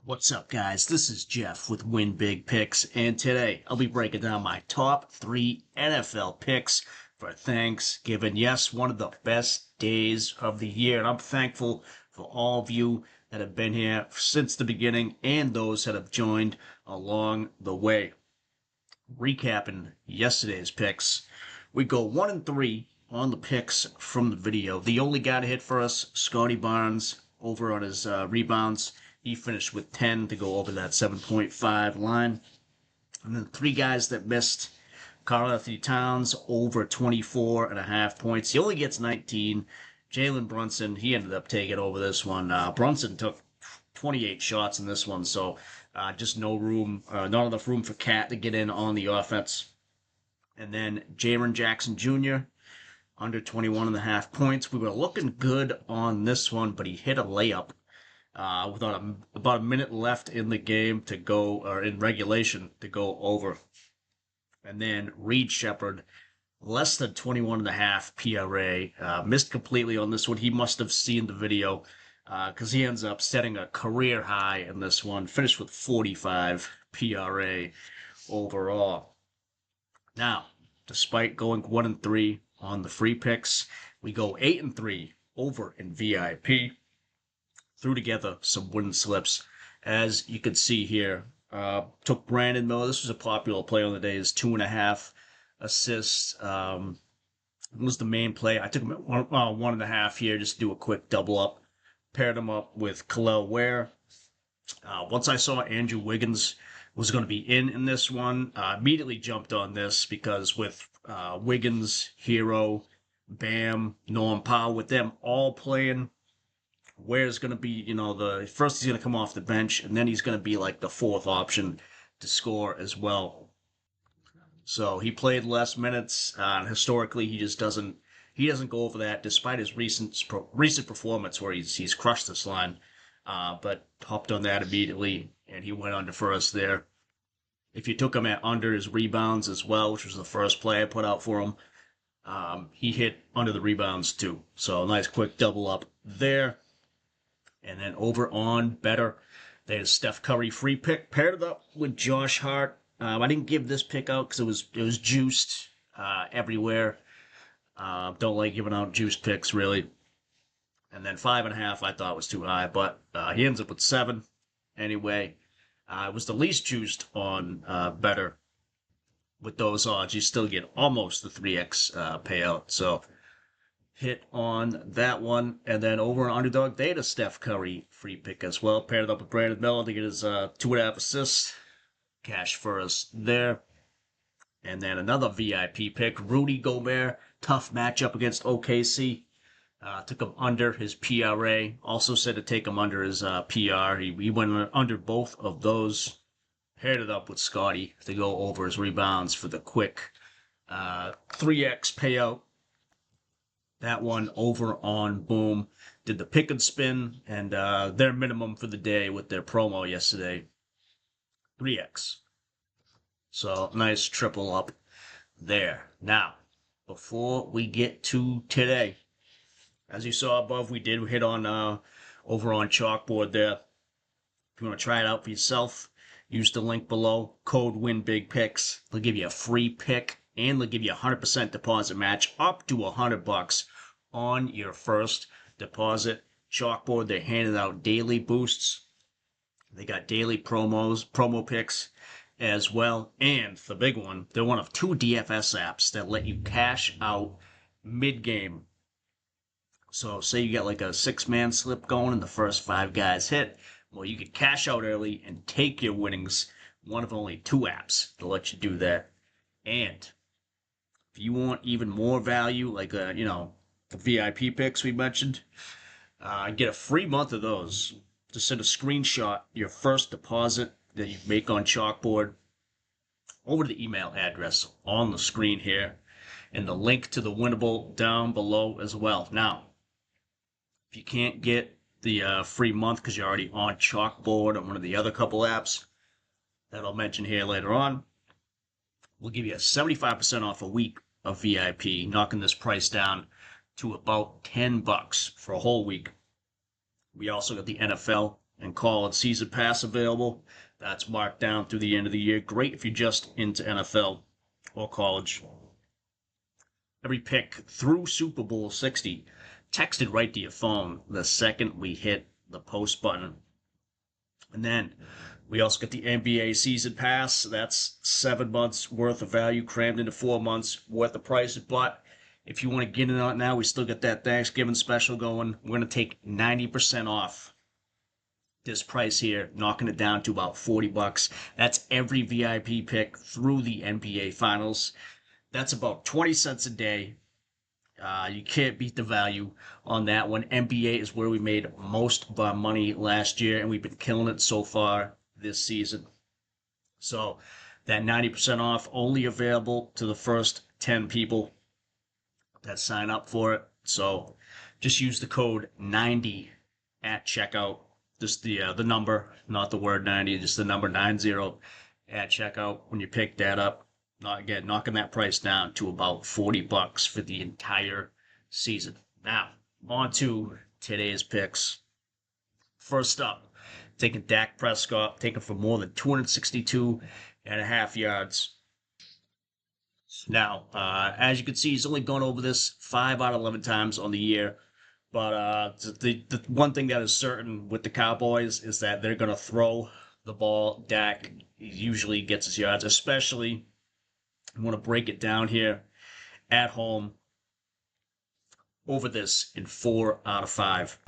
What's up, guys? This is Jeff with WinBigPicks, and today I'll be breaking down my top 3 NFL picks for Thanksgiving. Yes, one of the best days of the year, and I'm thankful for all of you that have been here since the beginning and those that have joined along the way. Recapping yesterday's picks, we go 1-3 on the picks from the video. The only guy to hit for us, Scotty Barnes, over on his rebounds. He finished with 10 to go over that 7.5 line. And then 3 guys that missed. Karl-Anthony Towns over 24.5 points. He only gets 19. Jalen Brunson, he ended up taking over this one. Brunson took 28 shots in this one, so just no room, not enough room for Cat to get in on the offense. And then Jaren Jackson Jr., under 21.5 points. We were looking good on this one, but he hit a layup with about a minute left in the game to go, or in regulation to go over. And then Reed Shepard, less than 21.5 PRA, missed completely on this one. He must have seen the video because he ends up setting a career high in this one, finished with 45 PRA overall. Now, despite going 1-3 on the free picks, we go 8-3 over in VIP. Threw together some wooden slips. As you can see here, took Brandon Miller. This was a popular play on the day. His 2.5 assists was the main play. I took him at 1.5 here, just to do a quick double up. Paired him up with Khalil Ware. Once I saw Andrew Wiggins was going to be in this one, immediately jumped on this because with Wiggins, Hero, Bam, Norm Powell, with them all playing, Ware's going to be, the first he's going to come off the bench, and then he's going to be like the fourth option to score as well. So he played less minutes. Historically, he just doesn't go over that, despite his recent performance where he's crushed this line. But hopped on that immediately, and he went under for us there. If you took him at under his rebounds as well, which was the first play I put out for him, he hit under the rebounds too. So nice quick double up there. And then over on Betr, they had a Steph Curry free pick paired up with Josh Hart. I didn't give this pick out because it was juiced everywhere. Don't like giving out juiced picks really. And then 5.5 I thought was too high, but he ends up with 7 anyway. It was the least juiced on Betr. With those odds, you still get almost the 3x payout. So hit on that one. And then over on Underdog, they had a Steph Curry free pick as well. Paired it up with Brandon Miller to get his 2.5 assists. Cash for us there. And then another VIP pick, Rudy Gobert. Tough matchup against OKC. Took him under his PRA. Also said to take him under his PR. He went under both of those. Paired it up with Scotty to go over his rebounds for the quick 3x payout. That one over on Boom. Did the pick and spin and their minimum for the day with their promo yesterday. 3x. So nice triple up there. Now, before we get to today, as you saw above, we did hit on over on Chalkboard there. If you want to try it out for yourself, use the link below, code WINBIGPICKS. They'll give you a free pick, and they'll give you a 100% deposit match up to $100 on your first deposit. Chalkboard, they're handing out daily boosts. They got daily promo picks as well. And the big one, they're one of 2 DFS apps that let you cash out mid-game. So say you got like a 6-man slip going and the first 5 guys hit. Well, you could cash out early and take your winnings. One of only 2 apps to let you do that. And if you want even more value, like the VIP picks we mentioned, get a free month of those. Just send a screenshot your first deposit that you make on Chalkboard over to the email address on the screen here, and the link to the winnable down below as well. Now, if you can't get the free month because you're already on Chalkboard or one of the other couple apps that I'll mention here later on, we'll give you a 75% off a week of VIP, knocking this price down to about $10 for a whole week. We also got the NFL and college season pass available. That's marked down through the end of the year. Great if you're just into NFL or college. Every pick through Super Bowl 60 texted right to your phone the second we hit the post button. And then we also get the NBA season pass. That's 7 months worth of value crammed into 4 months worth of price. But if you want to get in on it now, we still got that Thanksgiving special going. We're going to take 90% off this price here, knocking it down to about $40. That's every VIP pick through the NBA Finals. That's about 20 cents a day. You can't beat the value on that one. NBA is where we made most of our money last year, and we've been killing it so far this season. So that 90% off only available to the first 10 people that sign up for it. So just use the code 90 at checkout. Just the number, not the word 90, just the number 90 at checkout when you pick that up. Again, knocking that price down to about $40 for the entire season. Now, on to today's picks. First up, taking Dak Prescott, taking for more than 262.5 yards. Now, as you can see, he's only gone over this 5 out of 11 times on the year. But the one thing that is certain with the Cowboys is that they're going to throw the ball. Dak usually gets his yards, especially, I want to break it down here, at home, over this in 4 out of 5.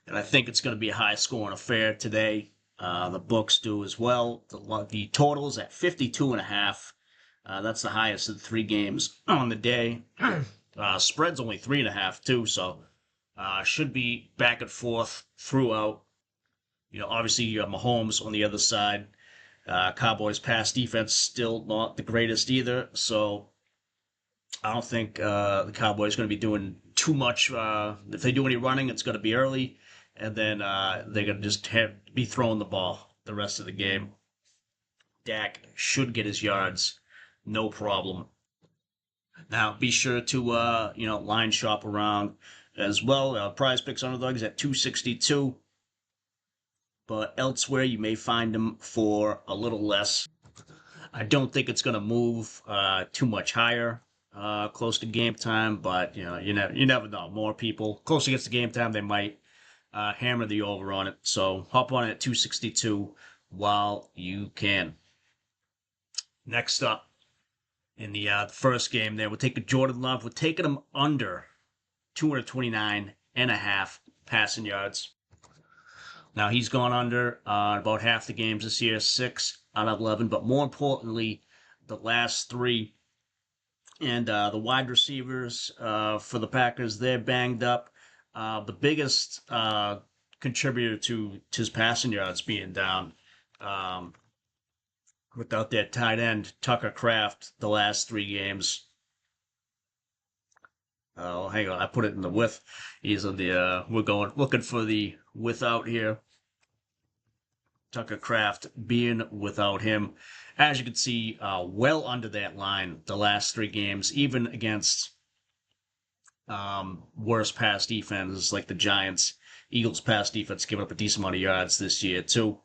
And I think it's going to be a high-scoring affair today. The books do as well. The total's at 52.5. That's the highest of the 3 games on the day. Spread's only 3.5 too, so should be back and forth throughout. Obviously you have Mahomes on the other side. Cowboys pass defense still not the greatest either, so I don't think the Cowboys are going to be doing too much. If they do any running, it's going to be early, and then they're going to just be throwing the ball the rest of the game. Dak should get his yards, no problem. Now, be sure to line shop around as well. Prizepicks underdogs at 262, but elsewhere you may find them for a little less. I don't think it's going to move too much higher close to game time, but you never know. More people close against the game time, they might hammer the over on it. So hop on it at 262 while you can. Next up, in the first game there, we're taking Jordan Love. We're taking him under 229.5 passing yards. Now, he's gone under about half the games this year, 6 out of 11. But more importantly, the last 3. And the wide receivers for the Packers, they're banged up. The biggest contributor to his passing yards being down, without that tight end, Tucker Kraft, the last 3 games. Oh, hang on, I put it in the with. He's on the, we're looking for the without here. Tucker Kraft being without him. As you can see, well under that line the last 3 games, even against worse pass defenses like the Giants. Eagles pass defense giving up a decent amount of yards this year, too.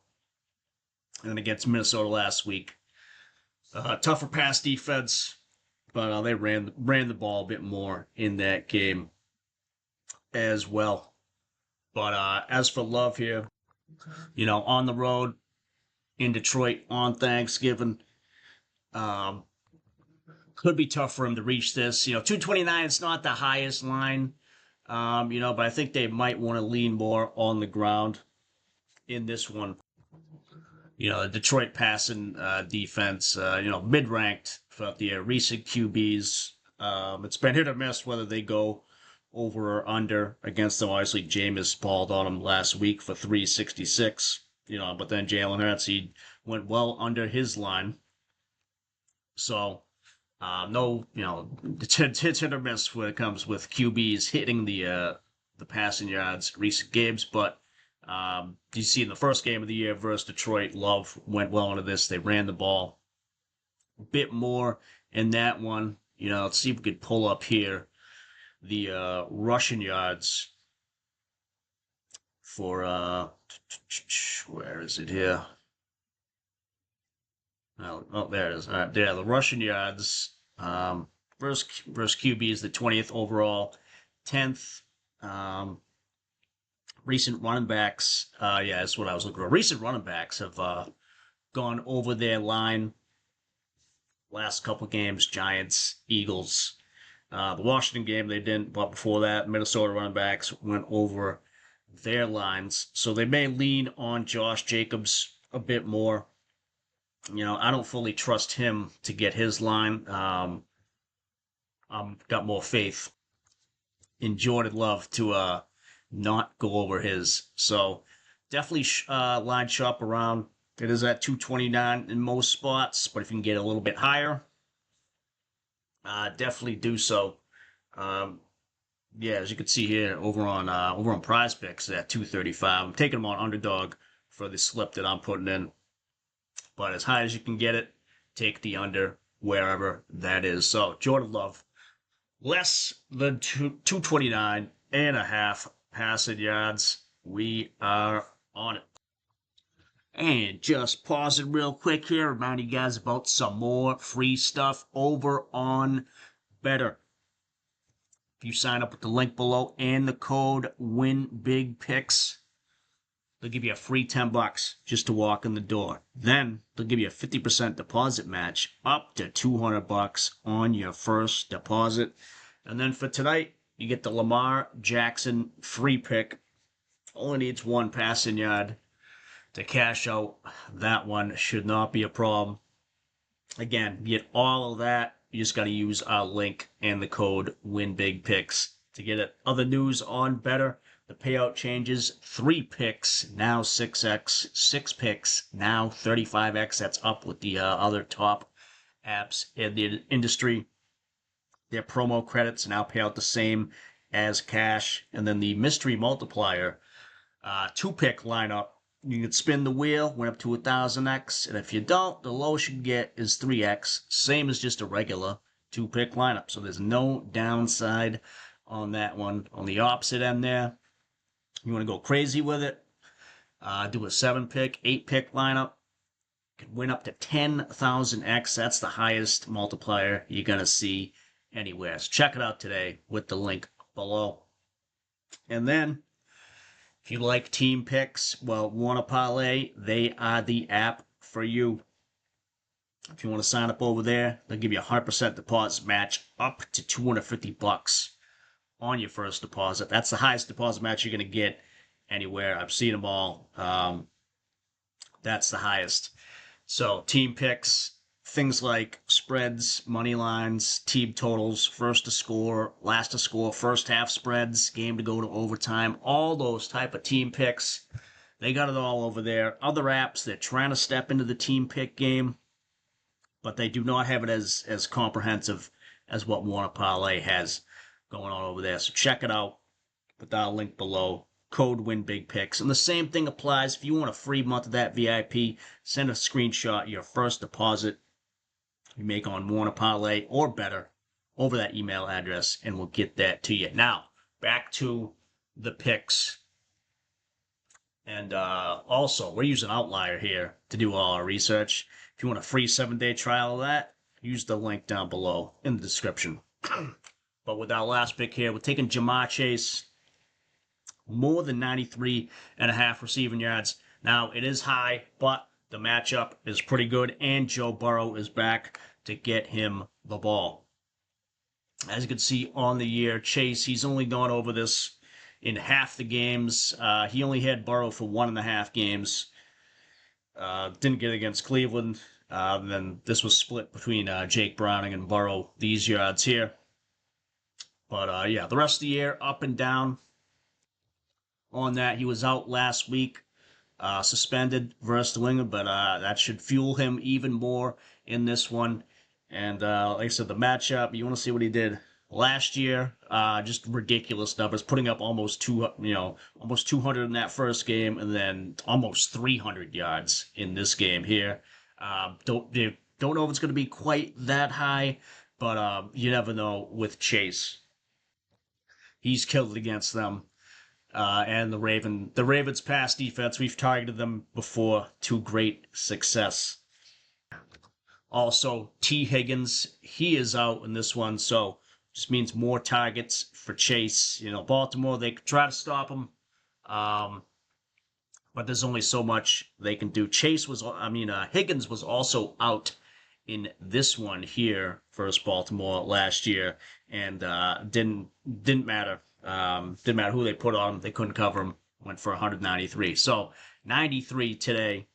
And then against Minnesota last week. Tougher pass defense, but they ran the ball a bit more in that game as well. But as for Love here, on the road in Detroit on Thanksgiving, could be tough for him to reach this. 229 is not the highest line, but I think they might want to lean more on the ground in this one. The Detroit passing defense, mid-ranked throughout the recent QBs. It's been hit or miss whether they go over or under against them. Obviously, Jameis balled on him last week for 366. But then Jalen Hurts, he went well under his line. So, no, it's hit or miss when it comes with QBs hitting the passing yards recent games, but you see in the first game of the year versus Detroit, Love went well into this. They ran the ball a bit more in that one. Let's see if we could pull up here the rushing yards for Where is it here? Oh, there it is. All right, yeah, the rushing yards. Versus QB is the 20th overall, 10th. Um, recent running backs. Yeah, that's what I was looking for. Recent running backs have gone over their line last couple games. Giants, Eagles. The Washington game they didn't, but before that, Minnesota running backs went over their lines, so they may lean on Josh Jacobs a bit more. I don't fully trust him to get his line. I've got more faith in Jordan Love to not go over his. So definitely line shop around. It is at 229 in most spots, but if you can get a little bit higher, definitely do so. Um, yeah, as you can see here over on Prizepicks at 235. I'm taking them on underdog for the slip that I'm putting in, but as high as you can get it, take the under wherever that is. So Jordan Love, less than 229 and a half passing yards. We are on it. And just pausing real quick here, remind you guys about some more free stuff over on Betr. If you sign up with the link below and the code WINBIGPICKS, they'll give you a free $10 just to walk in the door. Then they'll give you a 50% deposit match up to $200 on your first deposit. And then for tonight, you get the Lamar Jackson free pick. Only needs one passing yard to cash out. That one should not be a problem. Again, get all of that. You just got to use our link and the code WINBIGPICKS to get it. Other news on Betr. The payout changes. 3 picks, now 6x. 6 picks, now 35x. That's up with the other top apps in the industry. Their promo credits now pay out the same as cash. And then the mystery multiplier, 2-pick lineup. You can spin the wheel, went up to 1000x, and if you don't, the lowest you can get is 3x, same as just a regular 2-pick lineup. So there's no downside on that one. On the opposite end there, you want to go crazy with it, do a 7-pick, 8-pick lineup. You can win up to 10,000x. That's the highest multiplier you're going to see anywhere. So check it out today with the link below. And then, if you like team picks, well, want to parlay, they are the app for you. If you want to sign up over there, they'll give you a 100% deposit match up to $250 on your first deposit. That's the highest deposit match you're going to get anywhere. I've seen them all. That's the highest. So team picks, things like spreads, money lines, team totals, first to score, last to score, first half spreads, game to go to overtime, all those type of team picks. They got it all over there. Other apps, they're trying to step into the team pick game, but they do not have it as comprehensive as what Warner Parlay has going on over there. So check it out with our link below. Code WINBIGPICKS. And the same thing applies if you want a free month of that VIP. Send a screenshot of your first deposit you make on Warner Parlay or Betr over that email address, and we'll get that to you. Now, back to the picks. And also, we're using Outlier here to do all our research. If you want a free 7-day trial of that, use the link down below in the description. But with our last pick here, we're taking Ja'Marr Chase. More than 93.5 receiving yards. Now, it is high, but the matchup is pretty good, and Joe Burrow is back to get him the ball. As you can see on the year, Chase, he's only gone over this in half the games. He only had Burrow for 1.5 games. Didn't get it against Cleveland. Then this was split between Jake Browning and Burrow, these yards here. But yeah, the rest of the year, up and down on that. He was out last week, suspended versus New England, but that should fuel him even more in this one. And like I said, the matchup, you want to see what he did last year. Just ridiculous numbers, putting up almost 200 in that first game, and then almost 300 yards in this game here. Don't know if it's going to be quite that high, but you never know with Chase. He's killed it against them. and the Ravens' pass defense. We've targeted them before to great success. Also, T. Higgins, he is out in this one, so just means more targets for Chase. Baltimore, they could try to stop him, but there's only so much they can do. Higgins was also out in this one here versus Baltimore last year, and didn't matter. Didn't matter who they put on him; they couldn't cover him. Went for 193. So 93 today.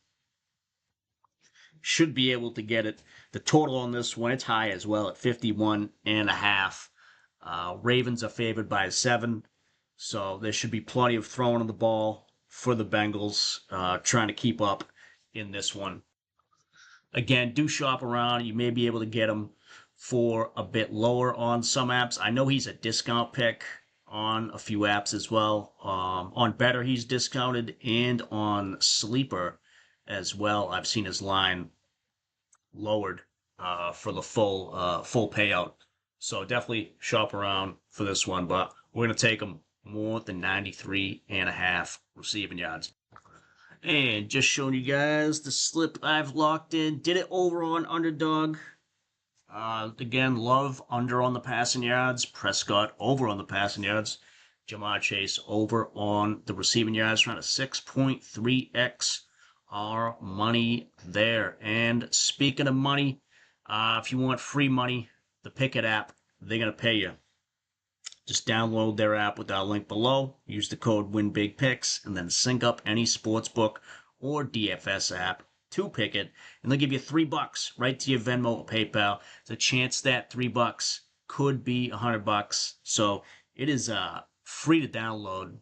Should be able to get it. The total on this one, it's high as well at 51.5. Ravens are favored by 7, so there should be plenty of throwing of the ball for the Bengals, trying to keep up in this one. Again, do shop around. You may be able to get him for a bit lower on some apps. I know he's a discount pick on a few apps as well. On Betr, he's discounted, and on Sleeper as well. I've seen his line lowered for the full payout. So definitely shop around for this one, but we're going to take him more than 93.5 receiving yards. And just showing you guys the slip I've locked in. Did it over on underdog. Again, Love under on the passing yards. Prescott over on the passing yards. Jamar Chase over on the receiving yards. Trying to 6.3x our money there. And speaking of money, if you want free money, the Pickett app, they're going to pay you. Just download their app with our link below, use the code WINBIGPICKS, and then sync up any sportsbook or DFS app to Pickett, and they'll give you $3 right to your Venmo or PayPal. There's a chance that $3 could be $100. So it is free to download.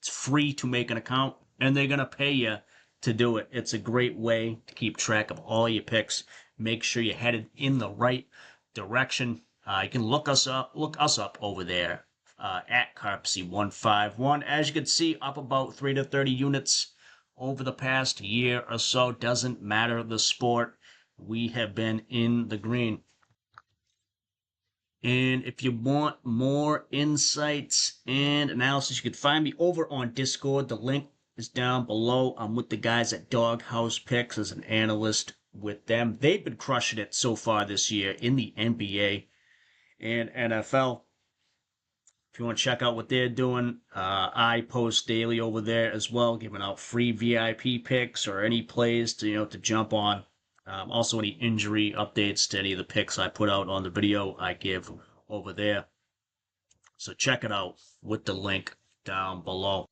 It's free to make an account, and they're going to pay you to do it. It's a great way to keep track of all your picks. Make sure you're headed in the right direction. You can look us up over there at Carpsy151. As you can see, up about 3 to 30 units over the past year or so. Doesn't matter the sport. We have been in the green. And if you want more insights and analysis, you can find me over on Discord. The link is down below. I'm with the guys at Doghouse Picks as an analyst with them. They've been crushing it so far this year in the NBA and NFL. If you want to check out what they're doing, I post daily over there as well, giving out free VIP picks or any plays to jump on. Also, any injury updates to any of the picks I put out on the video I give over there. So check it out with the link down below.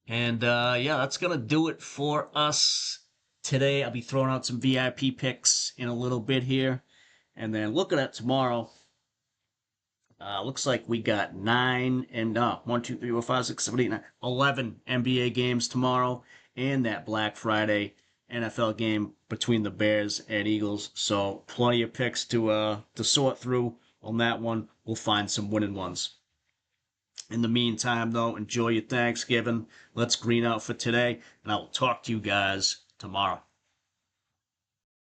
And yeah, that's gonna do it for us today. I'll be throwing out some VIP picks in a little bit here. And then looking at tomorrow, looks like we got 9 and 1, 2, 3, 4, 5, 6, 7, 8, 9, 11 NBA games tomorrow, and that Black Friday NFL game between the Bears and Eagles. So plenty of picks to sort through on that one. We'll find some winning ones. In the meantime, though, enjoy your Thanksgiving. Let's green out for today, and I will talk to you guys tomorrow.